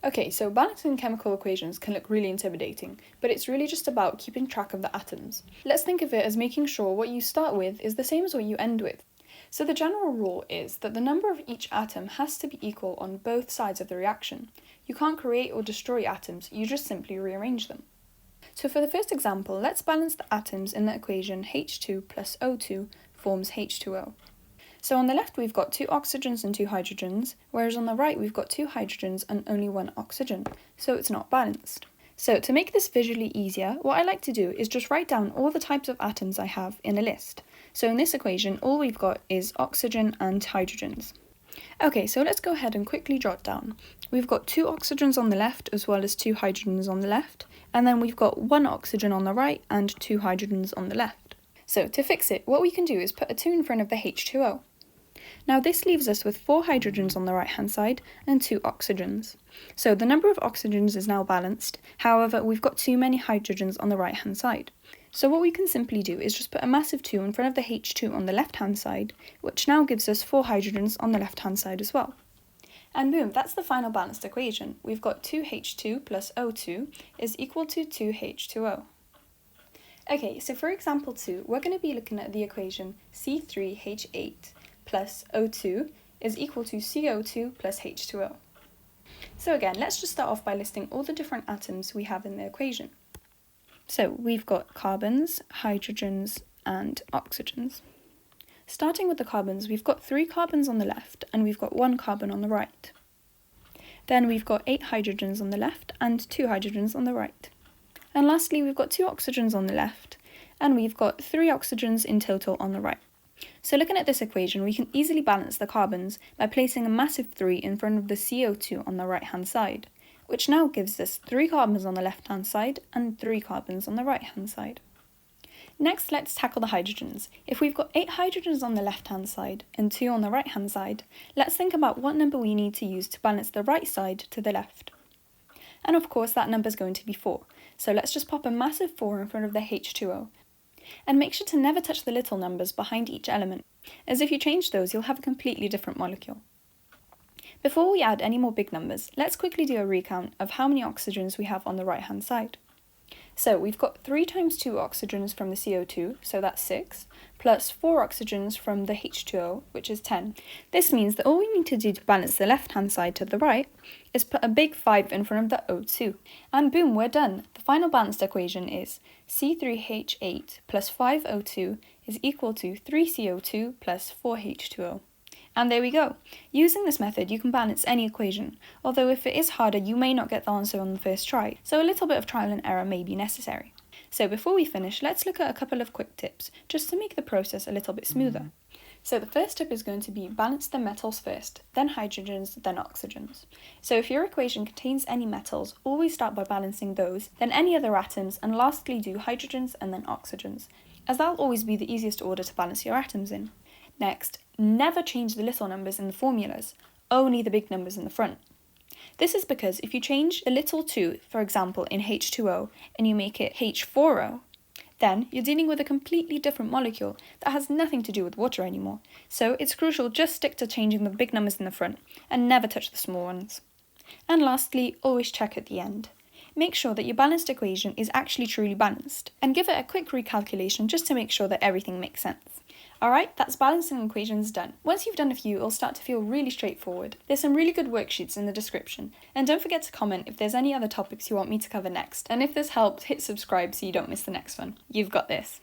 Okay, so balancing chemical equations can look really intimidating, but it's really just about keeping track of the atoms. Let's think of it as making sure what you start with is the same as what you end with. So the general rule is that the number of each atom has to be equal on both sides of the reaction. You can't create or destroy atoms, you just simply rearrange them. So for the first example, let's balance the atoms in the equation H2 plus O2 forms H2O. So on the left we've got 2 oxygens and 2 hydrogens, whereas on the right we've got 2 hydrogens and only 1 oxygen, so it's not balanced. So to make this visually easier, what I like to do is just write down all the types of atoms I have in a list. So in this equation, all we've got is oxygen and hydrogens. Okay, so let's go ahead and quickly jot down. We've got 2 oxygens on the left as well as 2 hydrogens on the left, and then we've got 1 oxygen on the right and 2 hydrogens on the left. So to fix it, what we can do is put a 2 in front of the H2O. Now this leaves us with 4 hydrogens on the right hand side and 2 oxygens. So the number of oxygens is now balanced, however we've got too many hydrogens on the right hand side. So what we can simply do is just put a massive 2 in front of the H2 on the left hand side, which now gives us 4 hydrogens on the left hand side as well. And boom, that's the final balanced equation. We've got 2H2 plus O2 is equal to 2H2O. Okay, so for example 2, we're going to be looking at the equation C₃H₈ plus O2 is equal to CO2 plus H2O. So again, let's just start off by listing all the different atoms we have in the equation. So we've got carbons, hydrogens, and oxygens. Starting with the carbons, we've got 3 carbons on the left and we've got 1 carbon on the right. Then we've got 8 hydrogens on the left and 2 hydrogens on the right. And lastly, we've got 2 oxygens on the left and we've got 3 oxygens in total on the right. So looking at this equation, we can easily balance the carbons by placing a massive 3 in front of the CO2 on the right hand side, which now gives us 3 carbons on the left hand side and 3 carbons on the right hand side. Next, let's tackle the hydrogens. If we've got 8 hydrogens on the left hand side and 2 on the right hand side, let's think about what number we need to use to balance the right side to the left. And of course that number is going to be 4, so let's just pop a massive 4 in front of the H2O. And make sure to never touch the little numbers behind each element, as if you change those you'll have a completely different molecule. Before we add any more big numbers, let's quickly do a recount of how many oxygens we have on the right hand side. So we've got 3 times 2 oxygens from the CO2, so that's 6, plus 4 oxygens from the H2O, which is 10. This means that all we need to do to balance the left hand side to the right is put a big 5 in front of the O2. And boom, we're done. The final balanced equation is C₃H₈ plus 5O2 is equal to 3CO2 plus 4H2O. And there we go. Using this method, you can balance any equation, although if it is harder, you may not get the answer on the first try, so a little bit of trial and error may be necessary. So before we finish, let's look at a couple of quick tips, just to make the process a little bit smoother. So the first tip is going to be balance the metals first, then hydrogens, then oxygens. So if your equation contains any metals, always start by balancing those, then any other atoms, and lastly do hydrogens and then oxygens, as that'll always be the easiest order to balance your atoms in. Next, never change the little numbers in the formulas, only the big numbers in the front. This is because if you change a little 2, for example in H2O, and you make it H₄O, then you're dealing with a completely different molecule that has nothing to do with water anymore. So it's crucial just stick to changing the big numbers in the front, and never touch the small ones. And lastly, always check at the end. Make sure that your balanced equation is actually truly balanced, and give it a quick recalculation just to make sure that everything makes sense. Alright, that's balancing equations done. Once you've done a few, it'll start to feel really straightforward. There's some really good worksheets in the description. And don't forget to comment if there's any other topics you want me to cover next. And if this helped, hit subscribe so you don't miss the next one. You've got this.